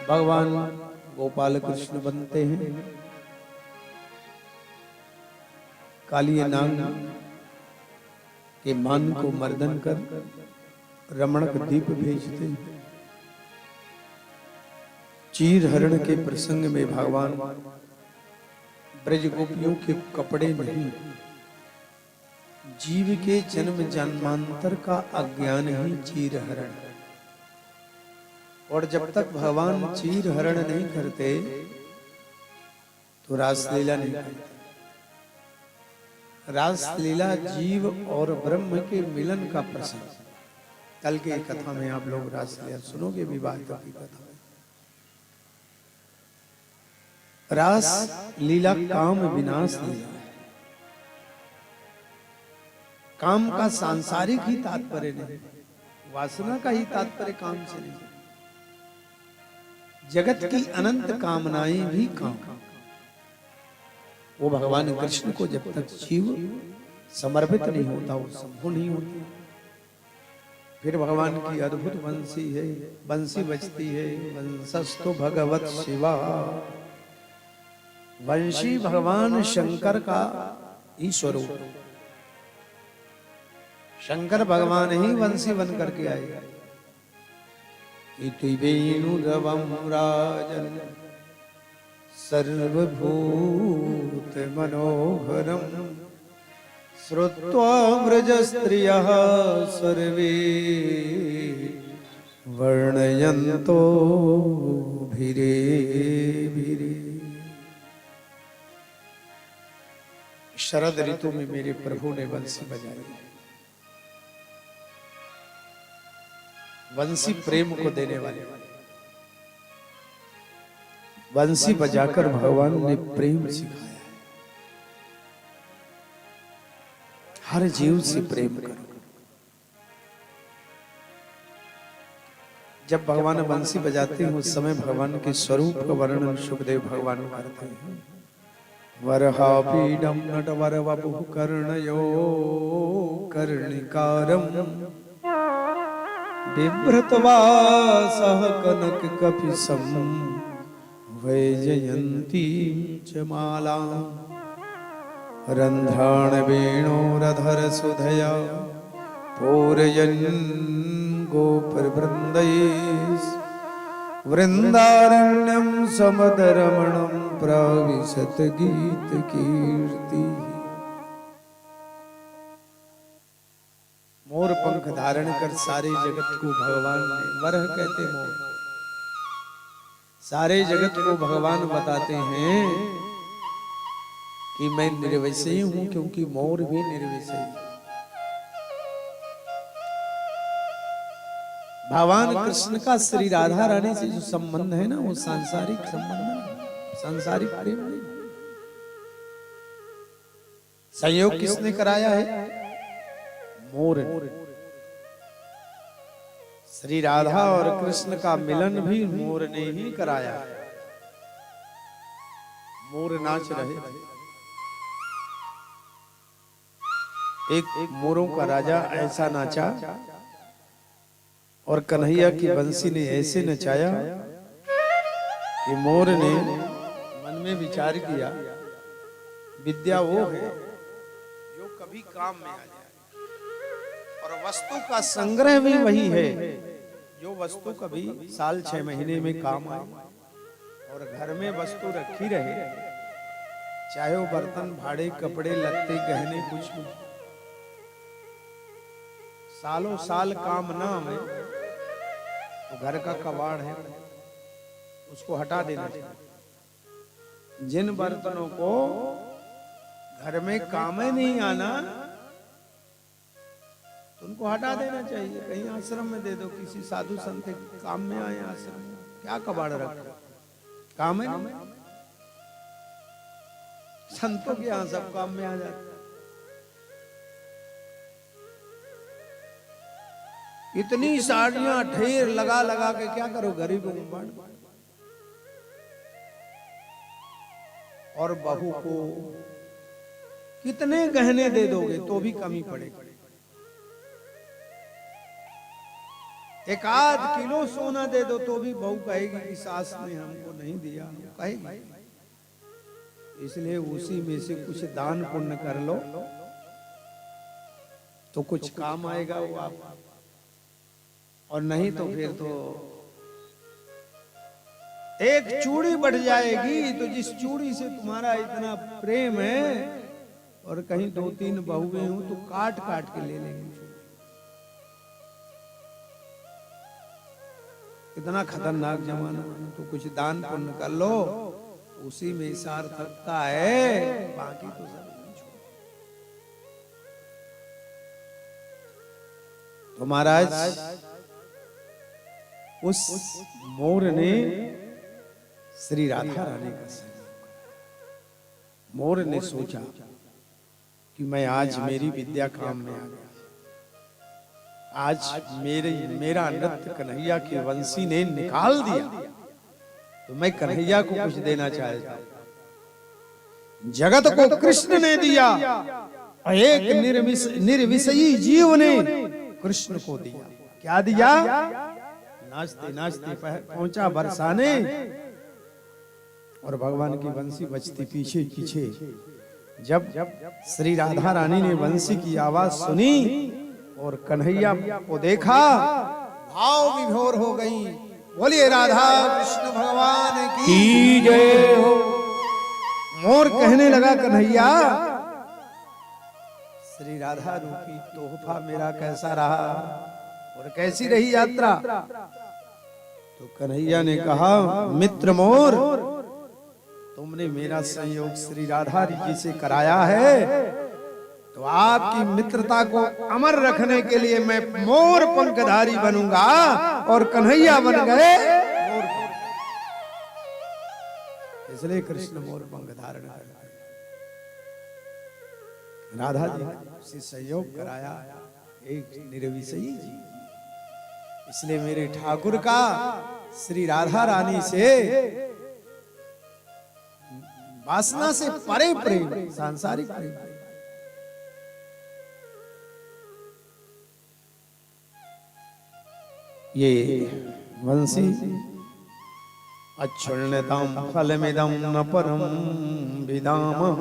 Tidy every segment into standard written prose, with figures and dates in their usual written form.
भगवान गोपाल कृष्ण बनते हैं। कालिया नाग के मान को मर्दन कर रमणक दीप भेजते हैं। चीर हरण के प्रसंग में भगवान ब्रज गोपियों के कपड़े नहीं, जीव के जन्म जन्मांतर का अज्ञान ही चीर हरण। और जब तक भगवान चीर हरण नहीं करते तो रासलीला नहीं करते। रासलीला जीव और ब्रह्म के मिलन का प्रसंग। कल की कथा में आप लोग रासलीला सुनोगे, विवाह की कथा। रास लीला काम विनाश लीला। काम का सांसारिक ही तात्पर्य नहीं, वासना का ही तात्पर्य काम से नहीं। जगत की अनंत कामनाएं भी काम। वो भगवान कृष्ण को जब तक जीव समर्पित नहीं होता वो संपूर्ण नहीं होती। फिर भगवान की अद्भुत बंसी है, बंसी बजती है। वंशस्तु भगवत शिवा। वंशी भगवान शंकर का ही स्वरूप। शंकर भगवान ही वंशी बन करके आए। इति वेणुरवं राजन् सर्वभूत मनोहरं श्रुत्वा व्रज स्त्रियः सर्वे वर्णयन्तो भिरे भिरे। शरद ऋतु में मेरे प्रभु ने बंसी बजाई। बंसी प्रेम को देने वाले। बंसी बजाकर भगवान ने प्रेम सिखाया है। हर जीव से प्रेम करो। जब भगवान बंसी बजाते हैं उस समय भगवान के स्वरूप का वर्णन सुखदेव भगवान करते हैं। वरहापीडम नटवर वपुः कर्णयो कर्णिकारम बिभ्रतवासः कनक कपिसं वैजयन्ती च माला रंध्राण वेणोरधर सुधया पूरयन् गोपवृन्दैः वृन्दारण्यं समदरमणं प्राविशत गीत कीर्ति। मोर पंख धारण कर सारे जगत को भगवान ने, वरह कहते मोर, सारे जगत को भगवान बताते हैं कि मैं निर्विषयी हूं, क्योंकि मोर भी निर्विषयी। भगवान कृष्ण का श्री राधा रानी से जो संबंध है ना, वो सांसारिक संबंध है, सांसारिक प्रेम नहीं। संयोग किसने कराया है? मोर। श्री राधा और कृष्ण का मिलन भी मोर ने ही कराया। मोर नाच रहे थे। एक मोरों का राजा ऐसा नाचा और कन्हैया की बंसी ने ऐसे नचाया कि मोर ने मन में विचार किया, विद्या वो है जो कभी काम में आ जाए, और वस्तु का संग्रह भी वही है जो वस्तु कभी साल 6 महीने में काम आए, और घर में वस्तु रखी रहे, चाहे वो बर्तन भाड़े, कपड़े लत्ते गहने कुछ भी, सालों साल काम ना आए तो घर का कबाड़ है उसको हटा देना चाहिए। जिन बर्तनों को घर में काम ही नहीं आना तो उनको हटा देना चाहिए, कहीं आश्रम में दे दो, किसी साधु संत के काम में आए आश्रम में। क्या कबाड़ रखो, काम है नहीं। संतों के यहाँ सब काम में आ जाते। इतनी साड़ियां ढेर लगा लगा के क्या करो, गरीबों को बांट। और बहू को कितने गहने दे दोगे तो भी कमी पड़ेगी। एक आध किलो सोना दे दो तो भी बहू कहेगी कि सास ने हमको नहीं दिया, कहेगी। इसलिए उसी में से कुछ दान पुण्य कर लो तो कुछ काम आएगा वो आप, और नहीं तो फिर तो एक चूड़ी बढ़ जाएगी। तो जिस चूड़ी से तुम्हारा इतना प्रेम है और कहीं 2-3 बहुएं हो तो काट काट के ले लेंगे। इतना खतरनाक जमाना, तो कुछ दान पुण्य कर लो, उसी में सार्थकता है, बाकी तो सब नहीं छोड़। तो महाराज उस मोर ने श्री राधा रानी का संयोग करा। मोर ने सोचा कि मैं आज मेरी विद्या काम में आ गया, आज मेरा नृत्य कन्हैया के वंशी ने निकाल दिया, तो मैं कन्हैया को कुछ देना चाहता हूं। जगत को कृष्ण ने दिया, एक निर्विषयी जीव ने कृष्ण को दिया। क्या दिया? नाचते नाचते पहुंचा बरसाने, और भगवान की बंसी बजती पीछे पीछे। जब श्री राधा रानी ने बंसी की आवाज सुनी और कन्हैया को देखा, भाव विभोर हो गई। बोलिए राधा कृष्ण भगवान की जय हो। मोर कहने लगा, कन्हैया श्री राधा रूपी तोहफा मेरा कैसा रहा और कैसी रही यात्रा? तो कन्हैया ने कहा, मित्र मोर, तुमने मेरा संयोग श्री राधा जी से कराया है, तो आपकी मित्रता को अमर रखने के लिए मैं मोर पंखधारी बनूंगा। और कन्हैया बन गए मोर, इसलिए कृष्ण मोर पंख धारण कर राधा जी से संयोग कराया, एक निर्विषयी जी। इसलिए मेरे ठाकुर का श्री राधा रानी से वासना से परे प्रेम, सांसारिक प्रेम। ये वंशी अच्छुण्यतां फलमिदं न परं विदामः,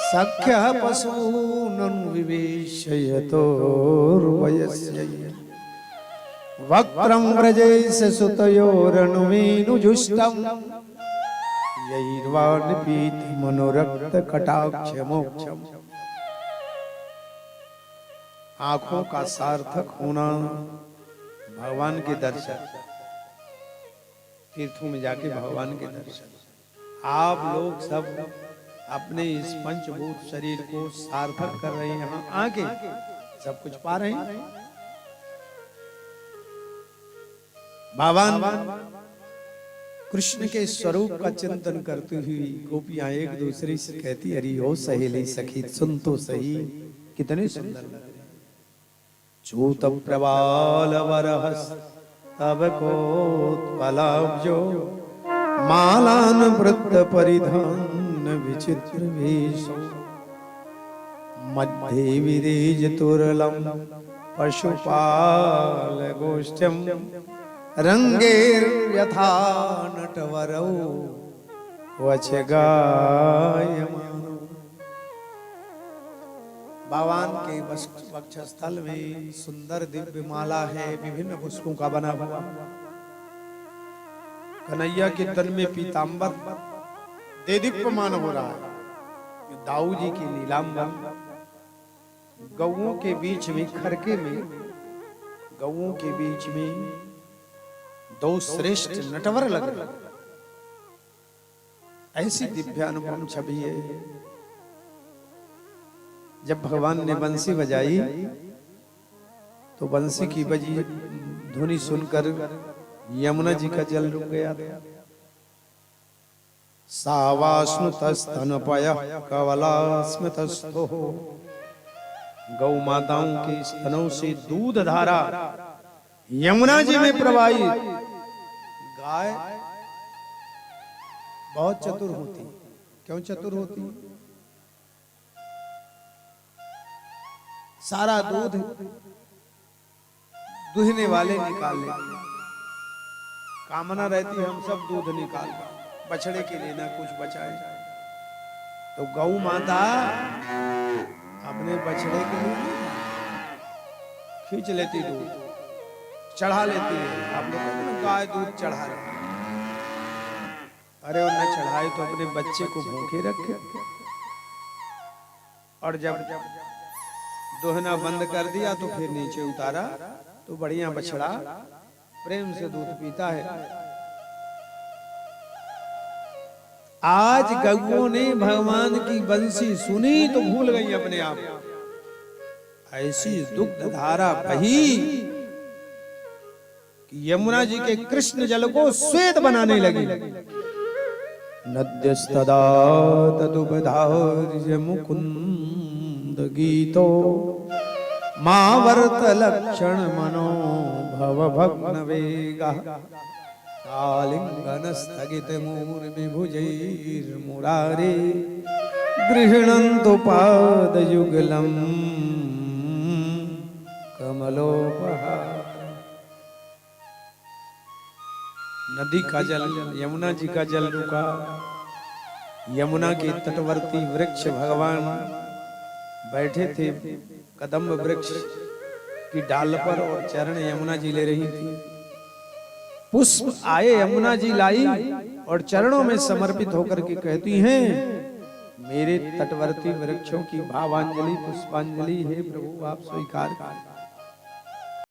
सख्य पशून् विवेशयतो वयस्य वक्त्रं व्रजैस्य सुतयोरनुमेनुजुष्टं, यैर्वा निपीत मनोरक्त कटाक्ष मोक्षम। आंखों का सार्थक होना भगवान के दर्शन, तीर्थों में जाके भगवान के दर्शन। आप लोग सब अपने इस पंचभूत शरीर को सार्थक कर रहे हैं, यहाँ आके सब कुछ पा रहे हैं। भगवान कृष्ण के स्वरूप का चिंतन करती हुई गोपियां एक दूसरे से कहती, अरे ओ सहेली सखी सुन तो सही, कितने सुंदर लग रहे। चूत प्रवाल वरहस तब कोत्पलाब्जो, मालान वृत्त परिधान विचित्र वेशो, मध्ये विरेज तुरलम पशुपाल गोष्ठ्यम, रंगेर यथा नटवरौ वचगायमानो। भगवान के वक्षस्थल में सुंदर दिव्य माला है, विभिन्न पुष्पों का बना हुआ। कन्हैया के तन में पीतांबर देदीप्यमान हो रहा है। दाऊ जी की नीलांबर, गौओं के बीच में, खरके में गौओं के बीच में दो श्रेष्ठ नटवर लग रहे, ऐसी दिव्यानुपम छवि है। जब भगवान ने बंसी बजाई तो बंसी की बजी ध्वनि सुनकर यमुना जी का जल रुक गया था। सावास्नुतस्तनपयः कवलास्मितस्थो, गौ माताओं के स्तनों से दूध धारा यमुना जी में प्रवाहित। गाय बहुत चतुर होती। क्यों चतुर होती? सारा दूध दूहने वाले निकाल लेते। कामना रहती है हम सब दूध निकाल बछड़े के लिए ना कुछ बचाए, तो गौ माता अपने बछड़े के लिए खींच लेती दूध, चढ़ा लेती है। आप लोग कहते हैं ना गाय दूध चढ़ा रहे, अरे वो न चढ़ाए तो अपने बच्चे को भूखे रखे। और जब दोहना बंद कर दिया तो फिर नीचे उतारा, तो बढ़िया बछड़ा प्रेम से दूध पीता है। आज गौओं ने भगवान की बंसी सुनी तो भूल गई अपने आप, ऐसी दुग्ध धारा बही कि यमुना जी के कृष्ण जल को श्वेत बनाने लगी। नद्यस्तदा तदुपधार्य मुकुंद गीतो मावर्त लक्षण मनो भव भग्न वेगा आलिंगन स्थगित मूर्ति भुजैर्मुरारे गृह्णन्तु पादयुगलम् कमलोपहार। नदी का जल, यमुना जी का जल रुका। यमुना के तटवर्ती वृक्ष भगवान बैठे थे कदम्ब वृक्ष की डाल पर, और चरण यमुना जी ले रही थी। पुष्प आए, यमुना जी लाई और चरणों में समर्पित होकर के कहती हैं, मेरे तटवर्ती वृक्षों की भावांजलि पुष्पांजलि है प्रभु आप स्वीकार करें।